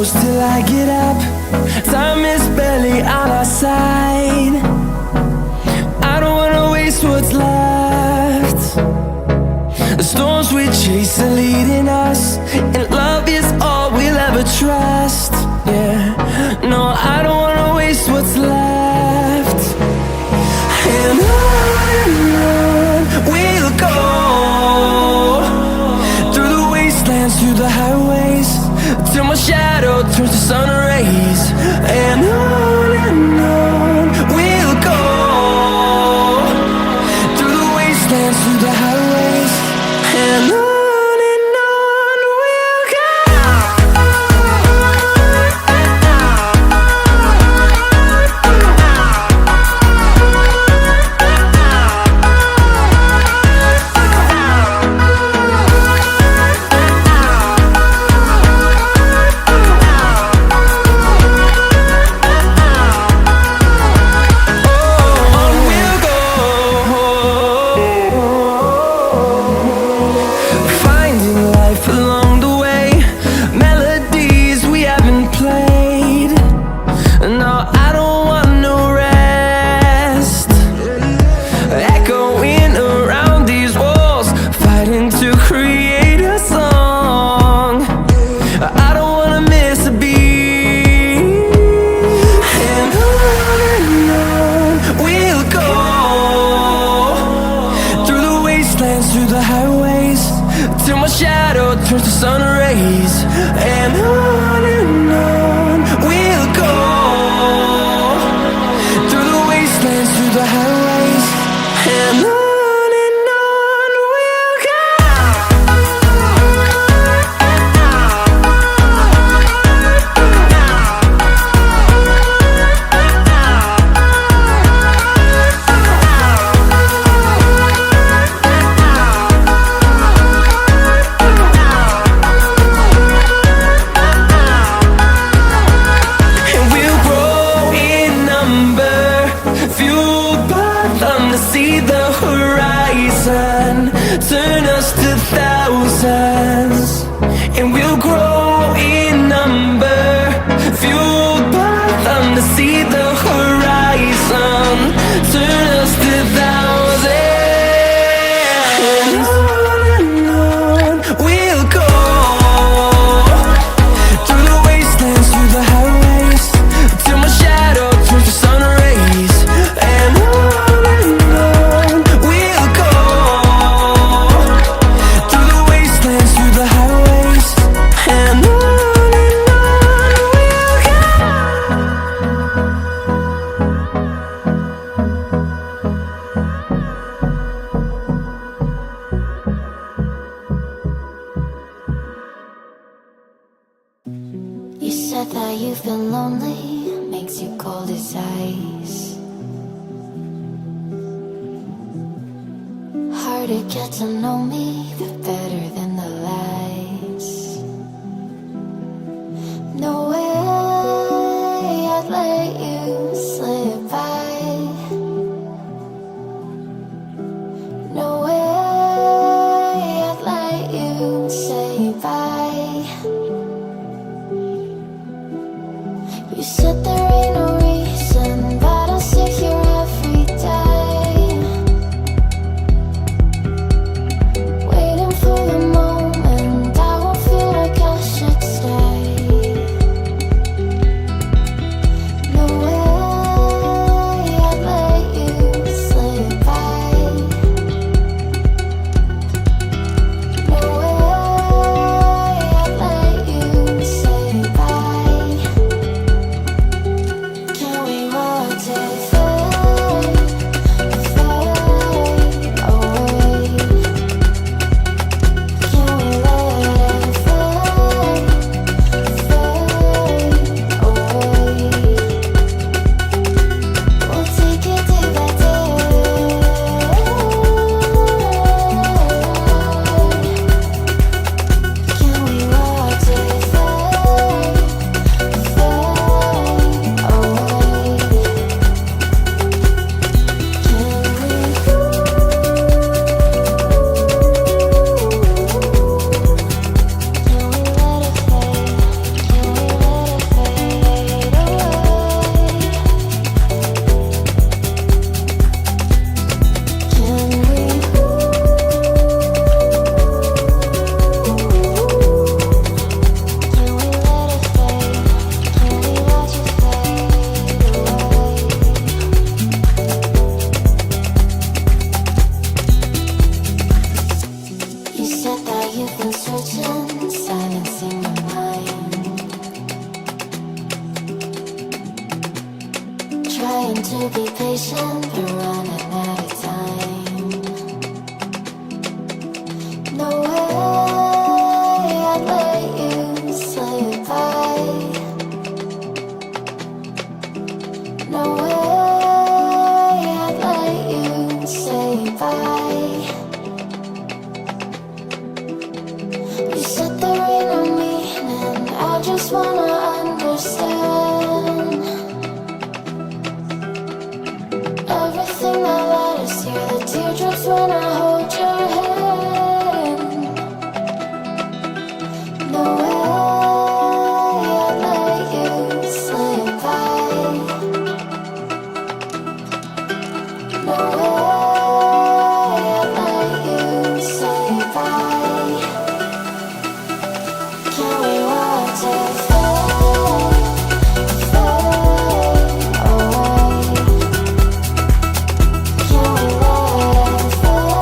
close till I get up. Time is barely on our side. I don't wanna waste what's left. The storms we chase are leading us, and love is all we'll ever trust. Yeah, no, I don't wanna waste what's left. And on we'll go, through the wastelands, through the highways, till my shadow turns to sun rays. And on we'll go, through the wastelands, through the highways, and on we'll go. Through the highways, till my shadow turns to sun rays. And on we'll go, through the wastelands, through the highways, and on we'll go. See the horizon, turn us to thousands, and we'll grow in number, fueled by them to see the horizon, turn us to thousands. And on we'll go, through the wastelands, through the highways, till my shadow turns to sun rays. And you said that you've been lonely, makes you cold as ice. Hard to get to know me, but better than the lies. No way I'd let you slip by. No way I'd let you say bye. You said there ain't no reason, but I'll sit here every day, waiting for the moment I won't feel like I should stay. No way trying to be patient, but running out of time. No way I'd let you say goodbye. No way I'd let you say goodbye. You said there ain't no meaning, I just wanna understand everything that led us here, the teardrops when I hold your hand. No way I'd let you say goodbye. No way I'd let you say goodbye. Can we watch it fade, fade away? Can we let it fade?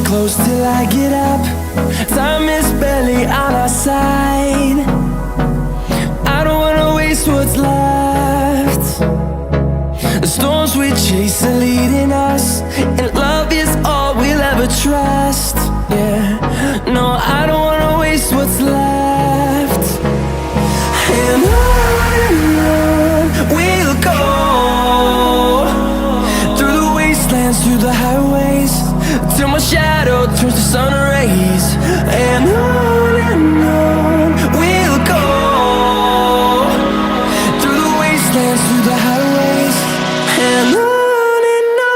close till I get up. Time is barely on our side. I don't wanna waste what's left. The storms we chase are leading us, and love is all we'll ever trust. Yeah, no, I don't wanna waste what's left. And on we'll go, through the wastelands, through the highways, till my shadow turns to sun rays. And on we'll go, through the wastelands, through the highways, and on we'll go.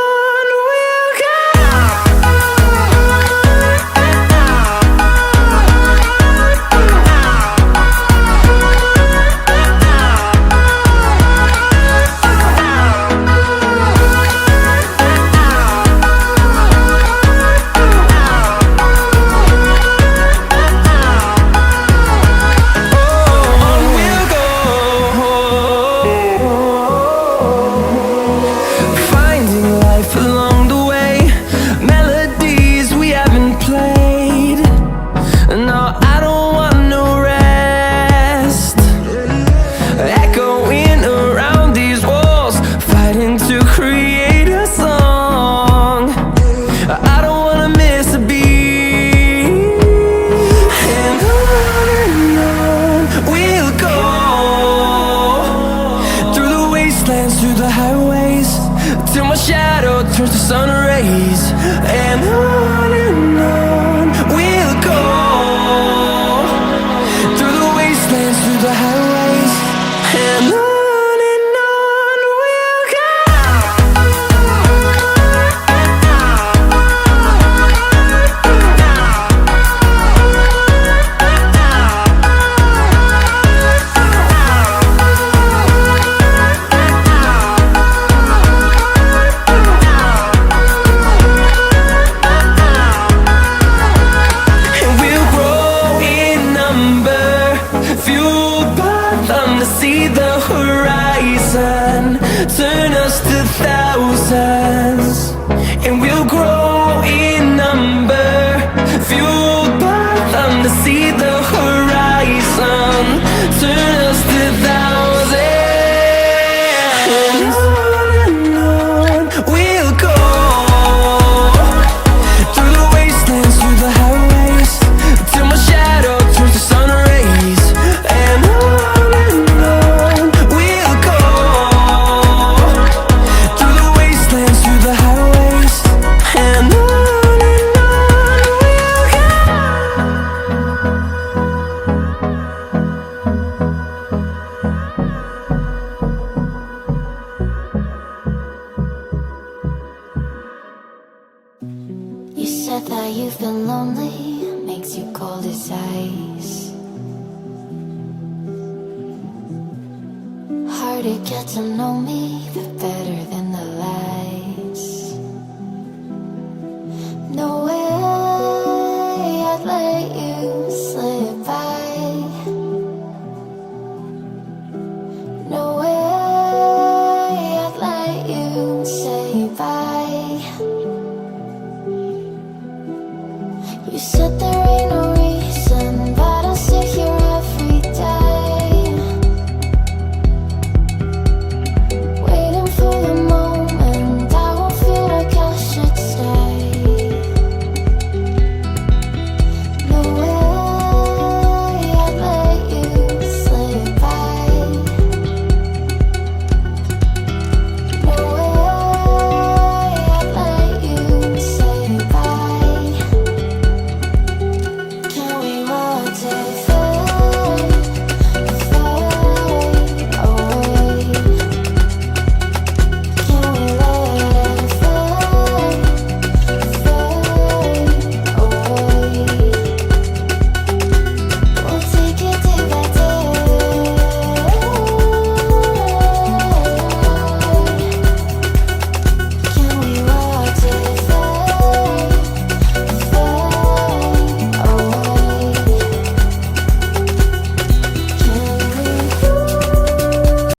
Through the highways, till my shadow turns to sun rays. And on we'll go, through the wastelands, through the highways, and on we'll go. See the horizon, turn us to thousands, and we'll grow in number, fueled by them. To see the horizon, turn us to thousands, and on we'll go, through the wastelands, through the highways, till my shadow turns to sun rays. And you said that you've been lonely, makes you cold as ice. Hard to get to know me, but better than the lights. No way I'd let you slip by. No way I'd let you say bye. You said there ain't no